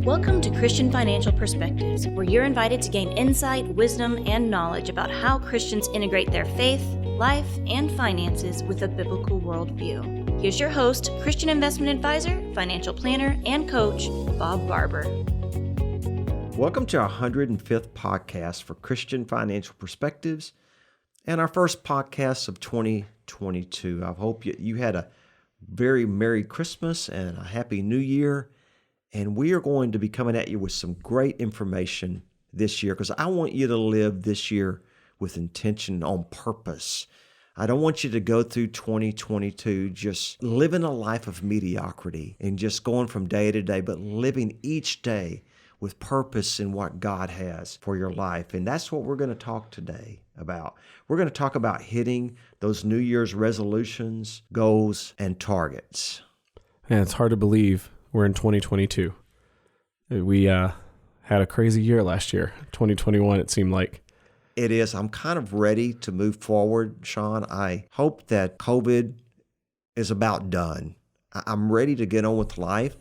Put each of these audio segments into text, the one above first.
Welcome to Christian Financial Perspectives, where you're invited to gain insight, wisdom, and knowledge about how Christians integrate their faith, life, and finances with a biblical worldview. Here's your host, Christian investment advisor, financial planner, and coach, Bob Barber. Welcome to our 105th podcast for Christian Financial Perspectives and our first podcast of 2022. I hope you had a very Merry Christmas and a Happy New Year. And we are going to be coming at you with some great information this year because I want you to live this year with intention, on purpose. I don't want you to go through 2022 just living a life of mediocrity and just going from day to day, but living each day with purpose in what God has for your life. And that's what we're going to talk today about. We're going to talk about hitting those New Year's resolutions, goals, and targets. Yeah, it's hard to believe we're in 2022. We had a crazy year last year. 2021, it seemed like. It is. I'm kind of ready to move forward, Shawn. I hope that COVID is about done. I'm ready to get on with life,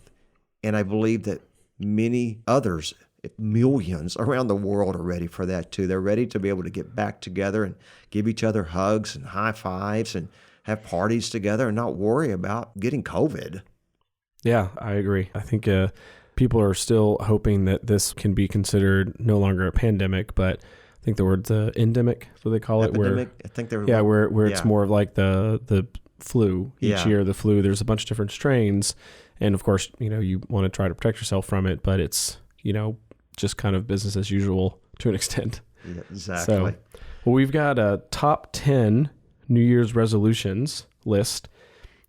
and I believe that many others, millions around the world, are ready for that too. They're ready to be able to get back together and give each other hugs and high fives and have parties together and not worry about getting COVID. Yeah, I agree. I think people are still hoping that this can be considered no longer a pandemic, but I think the word's endemic, is what they call Epidemic? it. I think they're where it's more of like the flu. Each year, the flu, there's a bunch of different strains. And of course, you want to try to protect yourself from it, but it's, just kind of business as usual to an extent. Yeah, exactly. So, we've got a top 10 New Year's resolutions list.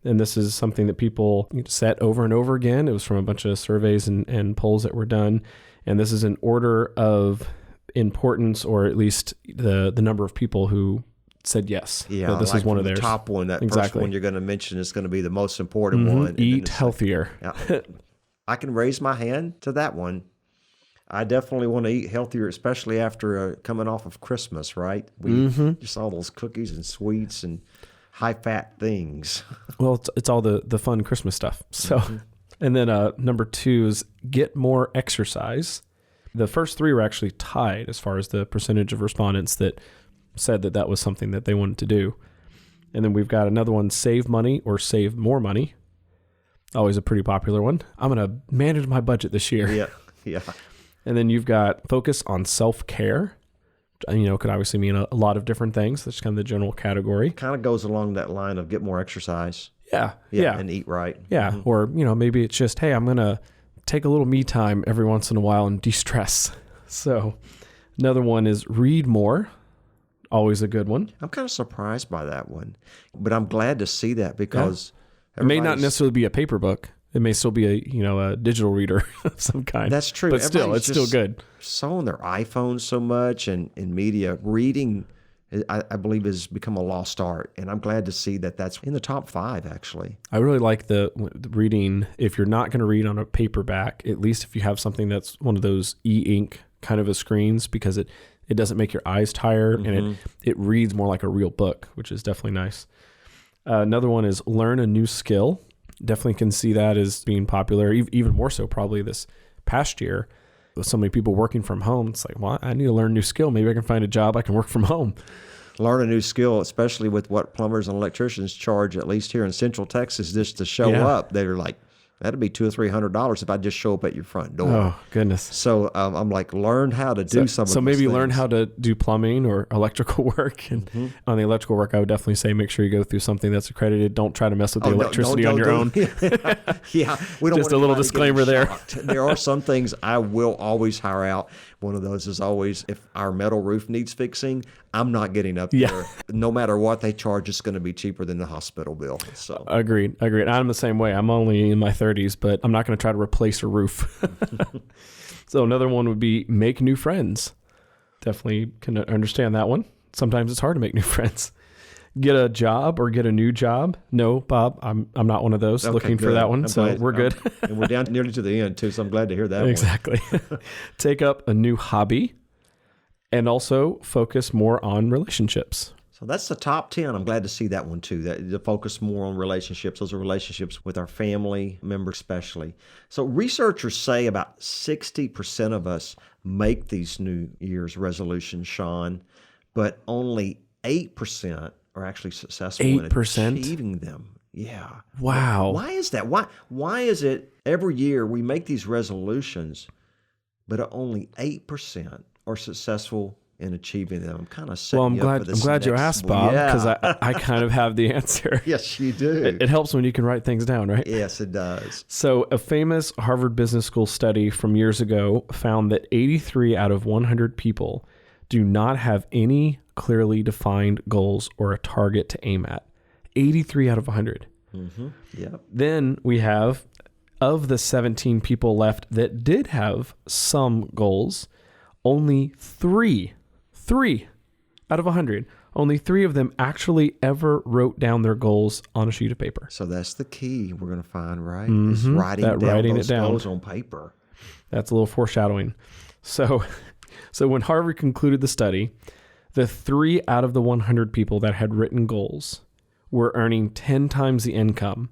And this is something that people set over and over again. It was from a bunch of surveys and polls that were done. And this is in order of importance, or at least the number of people who said yes. Yeah, so this is one of theirs. The top one, that exactly. First one you're going to mention is going to be the most important one. Eat healthier. Yeah. I can raise my hand to that one. I definitely want to eat healthier, especially after coming off of Christmas, right? We just all those cookies and sweets and high-fat things. Well, it's all the fun Christmas stuff. So, and then number 2 is get more exercise. The first 3 were actually tied as far as the percentage of respondents that said that was something that they wanted to do. And then we've got another one, save money or save more money. Always a pretty popular one. I'm going to manage my budget this year. Yeah. And then you've got focus on self-care. Could obviously mean a lot of different things. That's kind of the general category. Kind of goes along that line of get more exercise. Yeah. And eat right. Yeah. Mm-hmm. Or, maybe it's just, hey, I'm going to take a little me time every once in a while and de-stress. So another one is read more. Always a good one. I'm kind of surprised by that one, but I'm glad to see that because it may not necessarily be a paper book. It may still be a digital reader of some kind. That's true. But still, it's still good. So on their iPhones so much and in media, reading, I believe, has become a lost art. And I'm glad to see that that's in the top 5, actually. I really like the reading. If you're not going to read on a paperback, at least if you have something that's one of those e-ink kind of a screens, because it doesn't make your eyes tired and it reads more like a real book, which is definitely nice. Another one is learn a new skill. Definitely can see that as being popular, even more so probably this past year with so many people working from home. It's like, well, I need to learn a new skill. Maybe I can find a job I can work from home. Learn a new skill, especially with what plumbers and electricians charge, at least here in Central Texas, just to show up. They're like, that'd be $200 or $300 if I just show up at your front door. Oh, goodness. So I'm like, learn how to do some of those So maybe things. learn how to do plumbing or electrical work. And on the electrical work, I would definitely say make sure you go through something that's accredited. Don't try to mess with the electricity on your own. Yeah. We don't just a little disclaimer there. There are some things I will always hire out. One of those is always, if our metal roof needs fixing, I'm not getting up there. No matter what they charge, it's going to be cheaper than the hospital bill. So Agreed. I'm the same way. I'm only in my 30s, but I'm not going to try to replace a roof. So another one would be make new friends. Definitely can understand that one. Sometimes it's hard to make new friends. Get a job or get a new job. No, Bob, I'm not one of those looking for that one. We're good. And we're down nearly to the end too, so I'm glad to hear that exactly. Take up a new hobby and also focus more on relationships. So that's the top 10. I'm glad to see that one too. That to focus more on relationships. Those are relationships with our family members especially. So researchers say about 60% of us make these New Year's resolutions, Shawn, but only 8% are actually successful 8%? in achieving them. Yeah. Wow. Why is that? Why is it every year we make these resolutions, but only 8% are successful in achieving them? I'm kind of setting Well, I'm you up for glad this you next asked, one. Bob, Yeah. because I kind of have the answer. Yes, you do. It helps when you can write things down, right? Yes, it does. So a famous Harvard Business School study from years ago found that 83 out of 100 people do not have any clearly defined goals or a target to aim at. 83 out of 100. Mm-hmm. Yep. Then we have, of the 17 people left that did have some goals, only three out of 100, only 3 of them actually ever wrote down their goals on a sheet of paper. So that's the key we're going to find, right? Mm-hmm. Is writing it down goals on paper. That's a little foreshadowing. So when Harvard concluded the study, the 3 out of the 100 people that had written goals were earning 10 times the income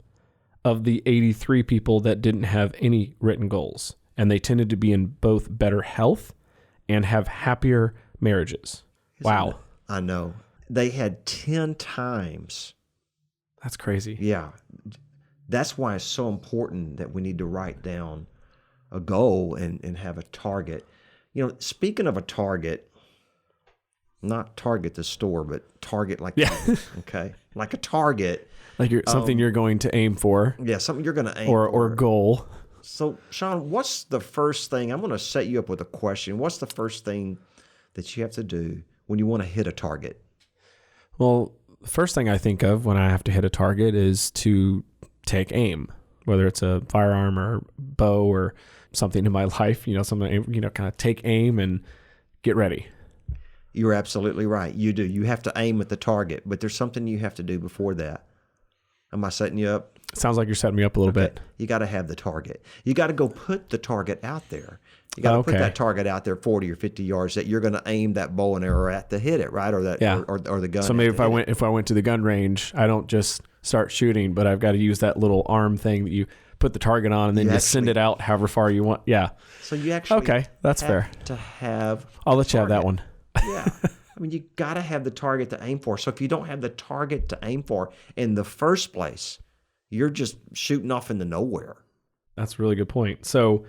of the 83 people that didn't have any written goals. And they tended to be in both better health and have happier marriages. Wow. I know. They had 10 times. That's crazy. Yeah. That's why it's so important that we need to write down a goal and have a target. You know, speaking of a target, not Target the store, but target like okay, like a target, like something you're going to aim for. Yeah, something you're going to aim or goal. So, Shawn, what's the first thing? I'm going to set you up with a question. What's the first thing that you have to do when you want to hit a target? Well, the first thing I think of when I have to hit a target is to take aim, whether it's a firearm or bow or something in my life, kind of take aim and get ready. You're absolutely right. You do. You have to aim at the target, but there's something you have to do before that. Am I setting you up? Sounds like you're setting me up a little bit. You got to have the target. You got to go put the target out there. You got to put that target out there 40 or 50 yards that you're going to aim that bow and arrow at to hit it, right? Or that or the gun. So maybe if I went to the gun range, I don't just start shooting, but I've got to use that little arm thing that you put the target on and then you send it out however far you want. Yeah. So you actually that's fair. To have I'll let you have that one. Yeah. I mean, you got to have the target to aim for. So if you don't have the target to aim for in the first place, you're just shooting off into nowhere. That's a really good point. So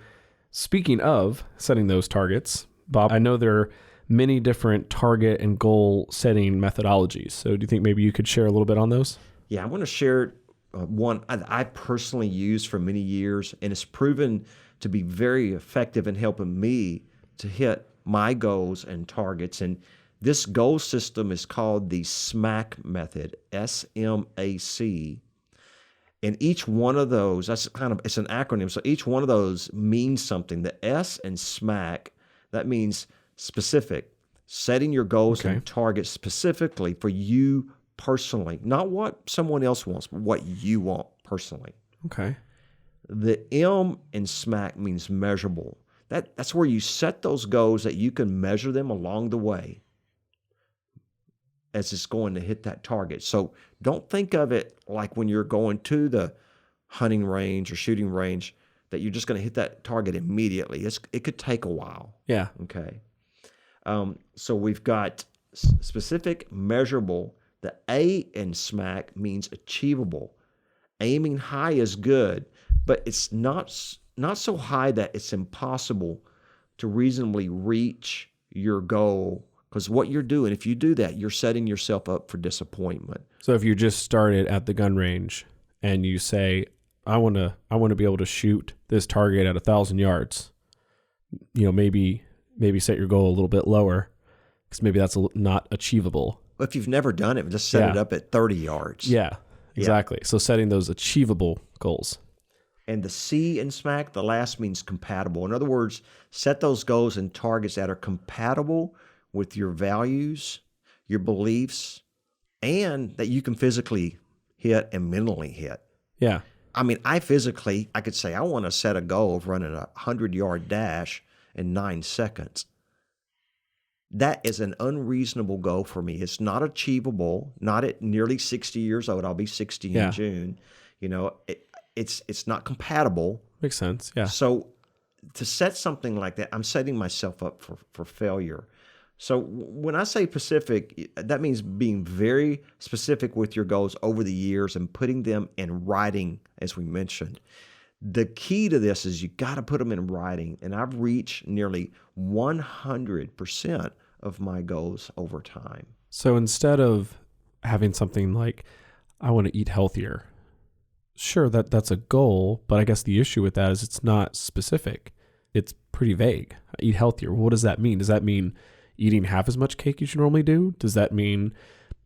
speaking of setting those targets, Bob, I know there are many different target and goal setting methodologies. So do you think maybe you could share a little bit on those? Yeah, I want to share one I personally used for many years, and it's proven to be very effective in helping me to hit my goals and targets. And this goal system is called the SMAC method, SMAC. And each one of those, it's an acronym. So each one of those means something. The S in SMAC, that means specific, setting your goals and targets specifically for you personally, not what someone else wants, but what you want personally. Okay. The M in SMAC means measurable. That's where you set those goals that you can measure them along the way as it's going to hit that target. So don't think of it like when you're going to the hunting range or shooting range that you're just going to hit that target immediately. It could take a while. Yeah. Okay. So we've got specific, measurable. The A in SMAC means achievable. Aiming high is good, but it's not so high that it's impossible to reasonably reach your goal. Because what you're doing, if you do that, you're setting yourself up for disappointment. So if you just started at the gun range and you say, I want to be able to shoot this target at 1,000 yards, maybe set your goal a little bit lower because maybe that's not achievable. If you've never done it, just set it up at 30 yards. Yeah, exactly. So setting those achievable goals. And the C in SMAC, the last means compatible. In other words, set those goals and targets that are compatible with your values, your beliefs, and that you can physically hit and mentally hit. Yeah. I mean, I could say I want to set a goal of running a 100-yard dash in 9 seconds. That is an unreasonable goal for me. It's not achievable, not at nearly 60 years old. I'll be 60 in June. It's not compatible. Makes sense. Yeah. So to set something like that, I'm setting myself up for failure. So when I say specific, that means being very specific with your goals over the years and putting them in writing, as we mentioned. The key to this is you got to put them in writing. And I've reached nearly 100% of my goals over time. So instead of having something like, I want to eat healthier, sure, that's a goal, but I guess the issue with that is it's not specific. It's pretty vague. Eat healthier. What does that mean? Does that mean eating half as much cake as you normally do? Does that mean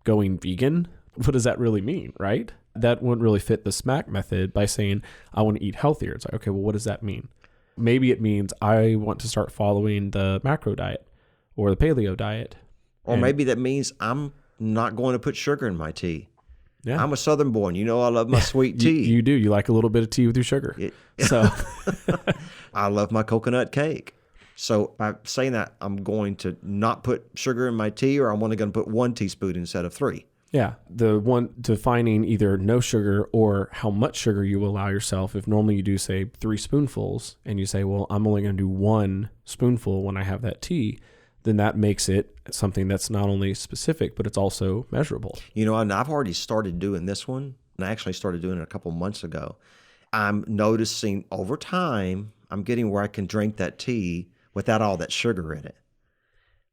going vegan? What does that really mean, right? That wouldn't really fit the SMAC method by saying, I want to eat healthier. It's like, okay, well, what does that mean? Maybe it means I want to start following the macro diet or the paleo diet. Or maybe that means I'm not going to put sugar in my tea. Yeah. I'm a Southern boy. I love my sweet tea. You do. You like a little bit of tea with your sugar. So I love my coconut cake. So by saying that, I'm going to not put sugar in my tea, or I'm only going to put 1 teaspoon instead of 3. Yeah. The one defining either no sugar or how much sugar you allow yourself. If normally you do, say, 3 spoonfuls and you say, well, I'm only going to do 1 spoonful when I have that tea, then that makes it something that's not only specific, but it's also measurable. And I've already started doing this one, and I actually started doing it a couple months ago. I'm noticing over time, I'm getting where I can drink that tea without all that sugar in it.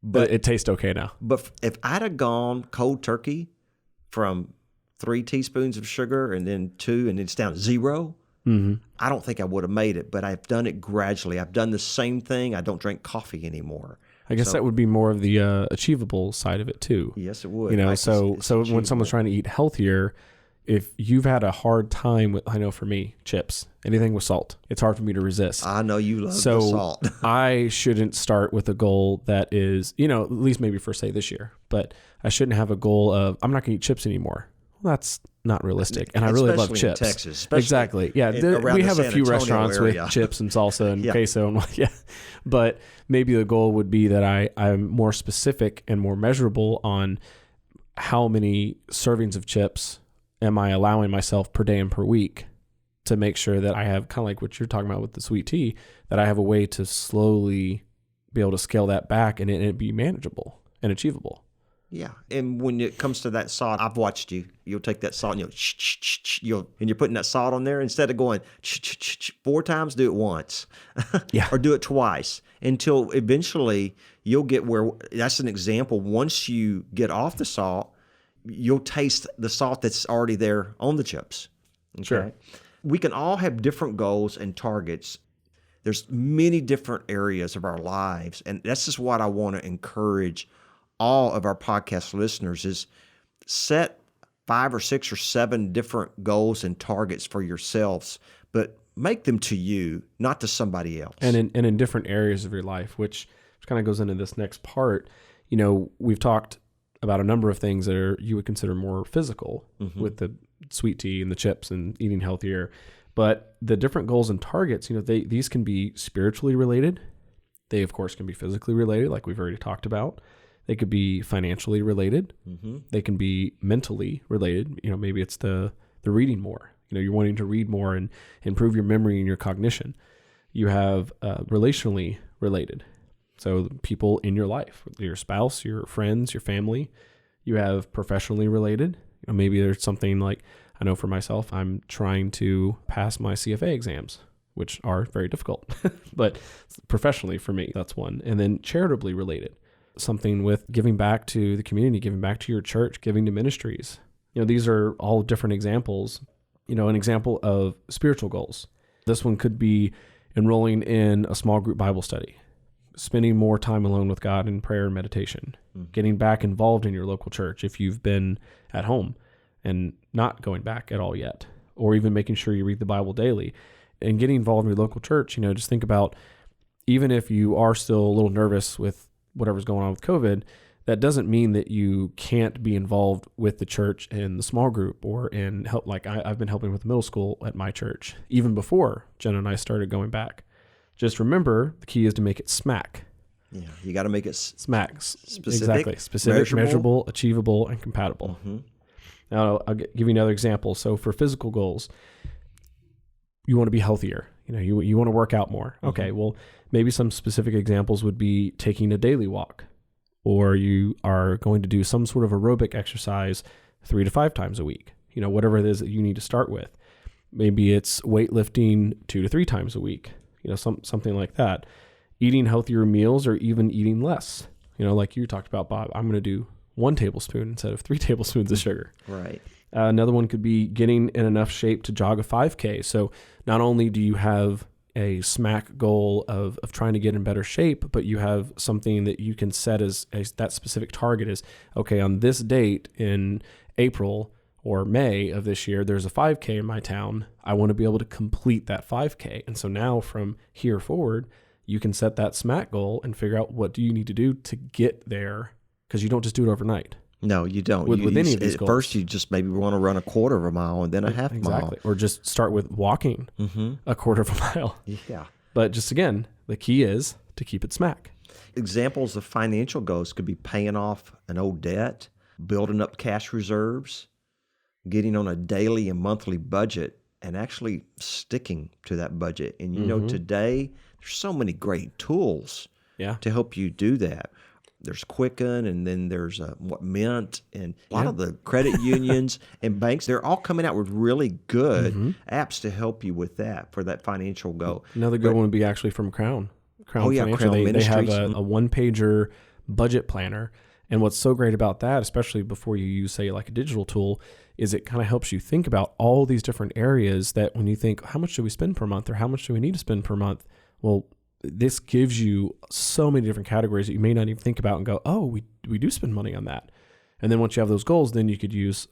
But it tastes okay now. But if I'd have gone cold turkey from 3 teaspoons of sugar and then 2, and it's down to 0, I don't think I would have made it. But I've done it gradually. I've done the same thing. I don't drink coffee anymore. I guess that would be more of the achievable side of it too. Yes, it would. So when someone's trying to eat healthier, if you've had a hard time with, I know for me, chips, anything with salt, it's hard for me to resist. I know you love the salt. I shouldn't start with a goal that is, at least maybe for, say, this year, but I shouldn't have a goal of, I'm not going to eat chips anymore. Well, that's not realistic. And I really love chips. In Texas, exactly. Yeah. We have a few restaurants with chips and salsa and queso and but maybe the goal would be that I'm more specific and more measurable on how many servings of chips am I allowing myself per day and per week, to make sure that I have, kind of like what you're talking about with the sweet tea, that I have a way to slowly be able to scale that back and it be manageable and achievable. Yeah. And when it comes to that salt, I've watched you. You'll take that salt and you're putting that salt on there. Instead of going 4 times, do it once. Or do it twice, until eventually you'll get where, that's an example. Once you get off the salt, you'll taste the salt that's already there on the chips. Okay? Sure. We can all have different goals and targets. There's many different areas of our lives. And that's just what I want to encourage all of our podcast listeners, is set 5 or 6 or 7 different goals and targets for yourselves, but make them to you, not to somebody else. And in different areas of your life, which kind of goes into this next part. We've talked about a number of things that you would consider more physical, with the sweet tea and the chips and eating healthier. But the different goals and targets, these can be spiritually related. They, of course, can be physically related, like we've already talked about. They could be financially related. They can be mentally related. Maybe it's the reading more. You're wanting to read more and improve your memory and your cognition. You have relationally related. So people in your life, your spouse, your friends, your family. You have professionally related. Maybe there's something like, I know for myself, I'm trying to pass my CFA exams, which are very difficult. But professionally for me, that's one. And then charitably related. Something with giving back to the community, giving back to your church, giving to ministries. These are all different examples. An example of spiritual goals. This one could be enrolling in a small group Bible study, spending more time alone with God in prayer and meditation, getting back involved in your local church if you've been at home and not going back at all yet, or even making sure you read the Bible daily and getting involved in your local church. Just think about, even if you are still a little nervous with whatever's going on with COVID, that doesn't mean that you can't be involved with the church in the small group or in help. Like I've been helping with middle school at my church, even before Jen and I started going back. Just remember, the key is to make it SMAC. Yeah, you got to make it SMACs. specific, Exactly. Specific, measurable, achievable, and compatible. Mm-hmm. Now, I'll give you another example. So for physical goals, you want to be healthier. You want to work out more. Mm-hmm. Okay, well, maybe some specific examples would be taking a daily walk, or you are going to do some sort of aerobic exercise 3 to 5 times a week. Whatever it is that you need to start with. Maybe it's weightlifting 2 to 3 times a week. Something like that. Eating healthier meals, or even eating less. Like you talked about, Bob, I'm going to do 1 tablespoon instead of 3 tablespoons of sugar. Right. Another one could be getting in enough shape to jog a 5K. So not only do you have a SMAC goal of trying to get in better shape, but you have something that you can set as that specific target is, okay, on this date in April or May of this year, there's a 5K in my town. I want to be able to complete that 5K. And so now from here forward, you can set that SMAC goal and figure out what do you need to do to get there, because you don't just do it overnight. No, you don't. With any of these at goals. First, you just maybe want to run a quarter of a mile and then a half mile. Exactly. Or just start with walking a quarter of a mile. Yeah. But just again, the key is to keep it SMAC. Examples of financial goals could be paying off an old debt, building up cash reserves, getting on a daily and monthly budget, and actually sticking to that budget. And today there's so many great tools to help you do that. There's Quicken, and then there's Mint, and a lot of the credit unions and banks. They're all coming out with really good apps to help you with that, for that financial goal. Another good one would be actually from Crown. Financial. Crown They have Ministries. a one-pager budget planner. And what's so great about that, especially before you use, say, like a digital tool, is it kind of helps you think about all these different areas that when you think, how much do we spend per month, or how much do we need to spend per month? Well, this gives you so many different categories that you may not even think about and go, oh, we do spend money on that. And then once you have those goals, then you could use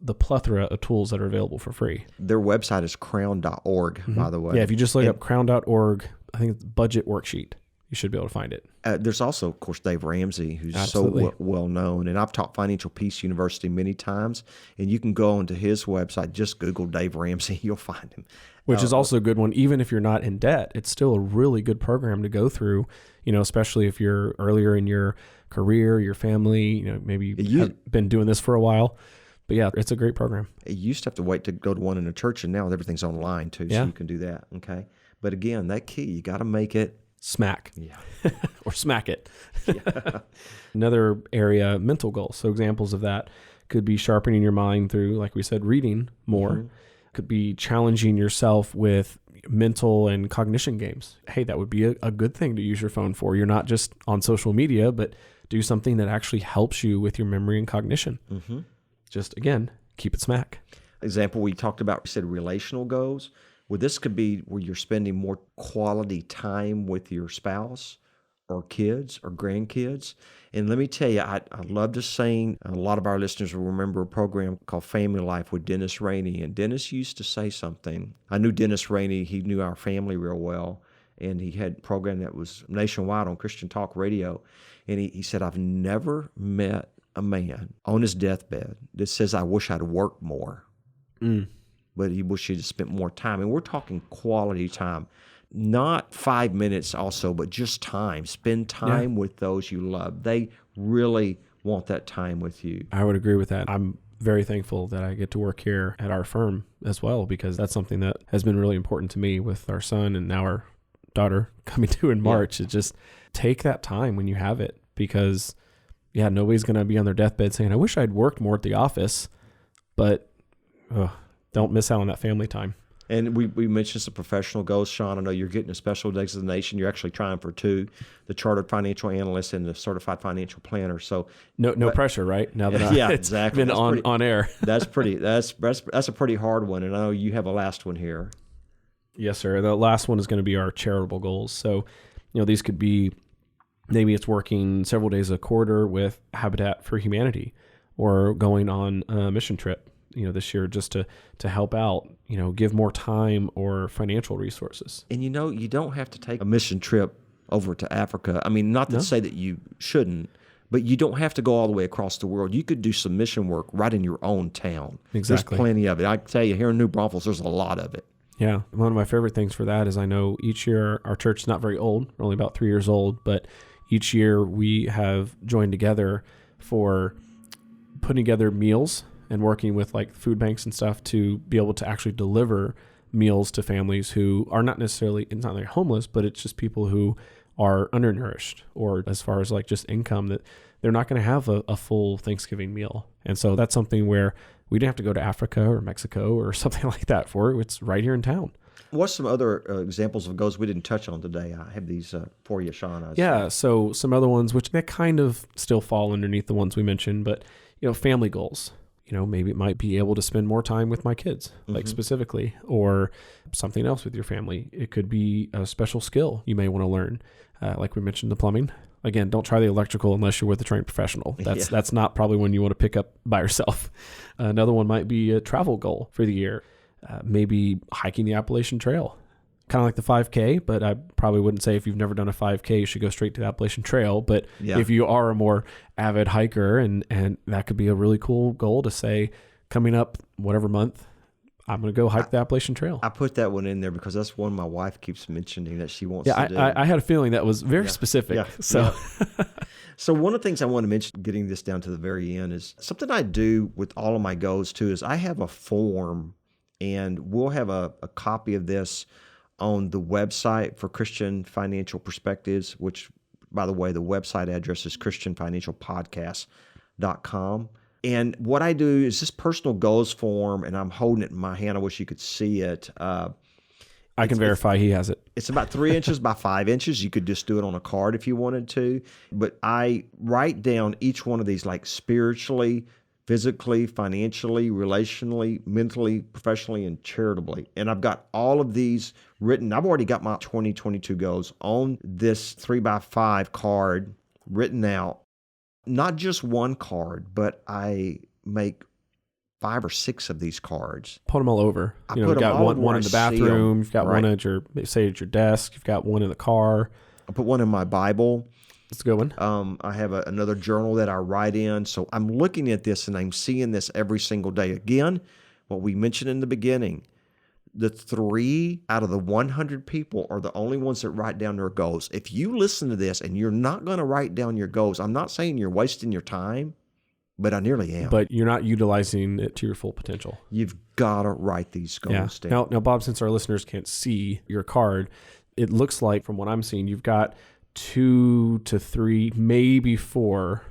the plethora of tools that are available for free. Their website is crown.org, by the way. Yeah, if you just look up crown.org, I think it's budget worksheet, you should be able to find it. There's also, of course, Dave Ramsey, who's Absolutely. so well known. And I've taught Financial Peace University many times. And you can go onto his website, just Google Dave Ramsey, you'll find him. Which is also a good one. Even if you're not in debt, it's still a really good program to go through, especially if you're earlier in your career, your family, maybe you've been doing this for a while. But yeah, it's a great program. You used to have to wait to go to one in a church, and now everything's online too, so you can do that. Okay. But again, that key, you got to make it SMAC. Yeah. Or smack it. Another area, mental goals. So examples of that could be sharpening your mind through, like we said, reading more. Could be challenging yourself with mental and cognition games. Hey, that would be a good thing to use your phone for. You're not just on social media, but do something that actually helps you with your memory and cognition. Just, again, keep it SMAC. Example we talked about, we said relational goals. Well, this could be where you're spending more quality time with your spouse or kids or grandkids. And let me tell you, I love to sing. A lot of our listeners will remember a program called Family Life with Dennis Rainey. And Dennis used to say something. I knew Dennis Rainey. He knew our family real well. And he had a program that was nationwide on Christian Talk Radio. And he said, I've never met a man on his deathbed that says, I wish I'd worked more. But he wished he'd spent more time. And we're talking quality time. Not 5 minutes also, but just time. Spend time with those you love. They really want that time with you. I would agree with that. I'm very thankful that I get to work here at our firm as well, because that's something that has been really important to me with our son and now our daughter coming due in March. It's just take that time when you have it, because nobody's going to be on their deathbed saying, I wish I'd worked more at the office, but don't miss out on that family time. And we mentioned some professional goals. Shawn, I know you're getting a special designation. You're actually trying for 2, the Chartered Financial Analyst and the Certified Financial Planner. So no pressure, right? Now that it's exactly. been on air. That's a pretty hard one. And I know you have a last one here. Yes, sir. The last one is going to be our charitable goals. So, these could be, maybe it's working several days a quarter with Habitat for Humanity, or going on a mission trip, this year, just to help out, give more time or financial resources. And you don't have to take a mission trip over to Africa. I mean, not to say that you shouldn't, but you don't have to go all the way across the world. You could do some mission work right in your own town. Exactly. There's plenty of it. I can tell you, here in New Braunfels, there's a lot of it. Yeah. One of my favorite things for that is I know each year our church is not very old. We're only about 3 years old, but each year we have joined together for putting together meals and working with like food banks and stuff to be able to actually deliver meals to families who are not necessarily, it's not like homeless, but it's just people who are undernourished, or as far as like just income, that they're not going to have a full Thanksgiving meal. And so that's something where we didn't have to go to Africa or Mexico or something like that for it. It's right here in town. What's some other examples of goals we didn't touch on today? I have these for you, Shawn. Yeah, so some other ones, which they kind of still fall underneath the ones we mentioned, but, family goals. Maybe it might be able to spend more time with my kids, like specifically, or something else with your family. It could be a special skill you may want to learn. Like we mentioned, the plumbing. Again, don't try the electrical unless you're with a trained professional. That's not probably one you want to pick up by yourself. Another one might be a travel goal for the year. Maybe hiking the Appalachian Trail. Kind of like the 5K, but I probably wouldn't say if you've never done a 5K, you should go straight to the Appalachian Trail. But if you are a more avid hiker, and that could be a really cool goal to say, coming up whatever month, I'm going to go hike the Appalachian Trail. I put that one in there because that's one my wife keeps mentioning that she wants to do. I had a feeling that was very specific. Yeah. So, So one of the things I want to mention, getting this down to the very end, is something I do with all of my goals too, is I have a form, and we'll have a copy of this on the website for Christian Financial Perspectives, which, by the way, the website address is christianfinancialpodcast.com. And what I do is this personal goals form, and I'm holding it in my hand. I wish you could see it. I can verify he has it. It's about 3 inches by 5 inches. You could just do it on a card if you wanted to. But I write down each one of these, like spiritually, physically, financially, relationally, mentally, professionally, and charitably. And I've got all of these written. I've already got my 2022 goals on this 3x5 card written out. Not just one card, but I make 5 or 6 of these cards. Put them all over. You've got one in the bathroom. You've got one at your desk. You've got one in the car. I put one in my Bible. That's a good one. I have another journal that I write in. So I'm looking at this and I'm seeing this every single day. Again, what we mentioned in the beginning, the 3 out of the 100 people are the only ones that write down their goals. If you listen to this and you're not going to write down your goals, I'm not saying you're wasting your time, but I nearly am. But you're not utilizing it to your full potential. You've got to write these goals down. Now, Bob, since our listeners can't see your card, it looks like, from what I'm seeing, you've got 2 to 3, maybe 4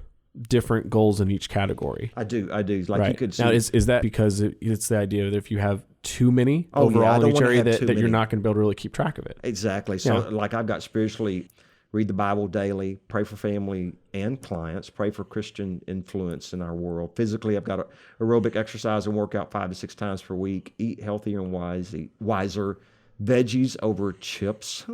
different goals in each category. I do. Like right. You could see. Now, is that because it's the idea that if you have too many overall in each area that you're not going to be able to really keep track of it? Exactly. So like I've got spiritually, read the Bible daily, pray for family and clients, pray for Christian influence in our world. Physically, I've got aerobic exercise and workout 5 to 6 times per week, eat healthier and wiser, veggies over chips,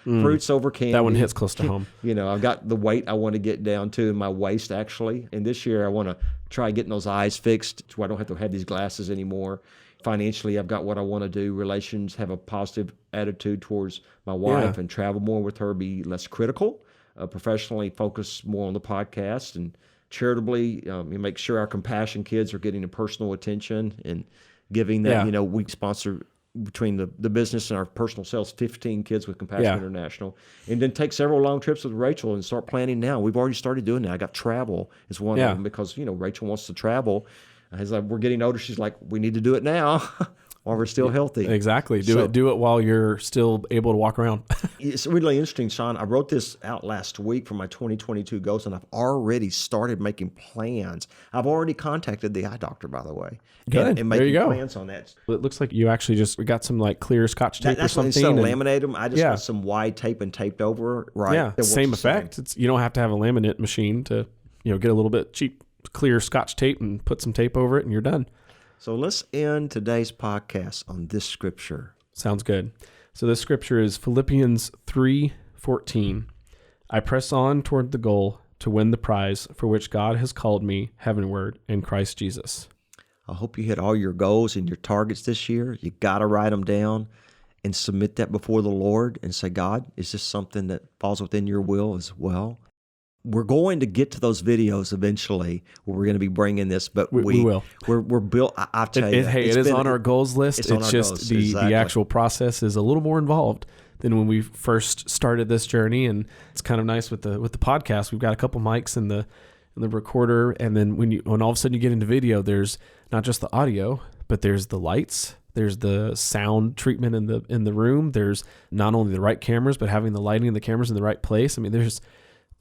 fruits over candy. That one hits close to home. I've got the weight I want to get down to in my waist, actually. And this year I want to try getting those eyes fixed so I don't have to have these glasses anymore. Financially, I've got what I want to do. Relations, have a positive attitude towards my wife and travel more with her, be less critical. Professionally, focus more on the podcast. And charitably, make sure our compassion kids are getting the personal attention and giving that. We sponsor, between the business and our personal sales, 15 kids with Compassion International. And then take several long trips with Rachel and start planning now. We've already started doing that. I got travel is one of them because, Rachel wants to travel. As we're getting older, she's like, we need to do it now while we're still healthy. Exactly. Do it while you're still able to walk around. It's really interesting, Shawn. I wrote this out last week for my 2022 goals, and I've already started making plans. I've already contacted the eye doctor, by the way. Good. And making plans on that. It looks like you actually just got some like clear Scotch tape or something. Instead of laminate them, I just got some wide tape and taped over. Right. Yeah. Same effect. You don't have to have a laminate machine to get a little bit cheap clear Scotch tape and put some tape over it and you're done. So let's end today's podcast on this scripture. Sounds good. So this scripture is Philippians 3:14. I press on toward the goal to win the prize for which God has called me heavenward in Christ Jesus. I hope you hit all your goals and your targets this year. You got to write them down and submit that before the Lord and say, God, is this something that falls within your will as well? We're going to get to those videos eventually where we're going to be bringing this, but we will. We're built. I'll tell you. It is on our goals list. It's just the actual process is a little more involved, than when we first started this journey. And it's kind of nice with the podcast. We've got a couple mics and the recorder, and then when all of a sudden you get into video, there's not just the audio, but there's the lights, there's the sound treatment in the room. There's not only the right cameras, but having the lighting and the cameras in the right place. I mean, there's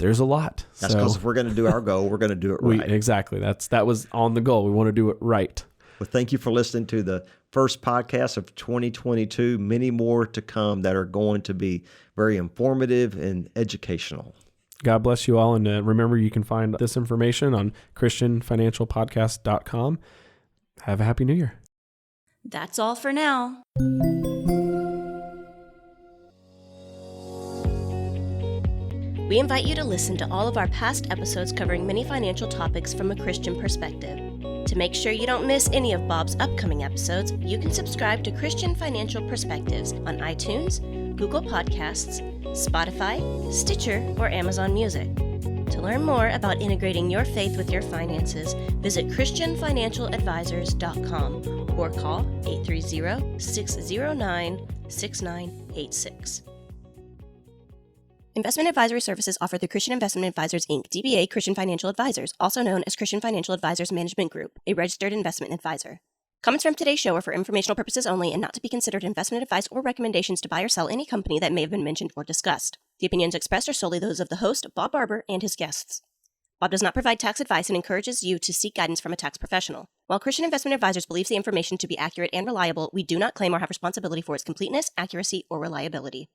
a lot. That's because if we're going to do our goal, we're going to do it right. Exactly. That was on the goal. We want to do it right. Well, thank you for listening to the first podcast of 2022. Many more to come that are going to be very informative and educational. God bless you all. And remember, you can find this information on christianfinancialpodcast.com. Have a happy new year. That's all for now. We invite you to listen to all of our past episodes covering many financial topics from a Christian perspective. To make sure you don't miss any of Bob's upcoming episodes, you can subscribe to Christian Financial Perspectives on iTunes, Google Podcasts, Spotify, Stitcher, or Amazon Music. To learn more about integrating your faith with your finances, visit ChristianFinancialAdvisors.com or call 830-609-6986. Investment advisory services offered through Christian Investment Advisors, Inc., DBA Christian Financial Advisors, also known as Christian Financial Advisors Management Group, a registered investment advisor. Comments from today's show are for informational purposes only and not to be considered investment advice or recommendations to buy or sell any company that may have been mentioned or discussed. The opinions expressed are solely those of the host, Bob Barber, and his guests. Bob does not provide tax advice and encourages you to seek guidance from a tax professional. While Christian Investment Advisors believes the information to be accurate and reliable, we do not claim or have responsibility for its completeness, accuracy, or reliability.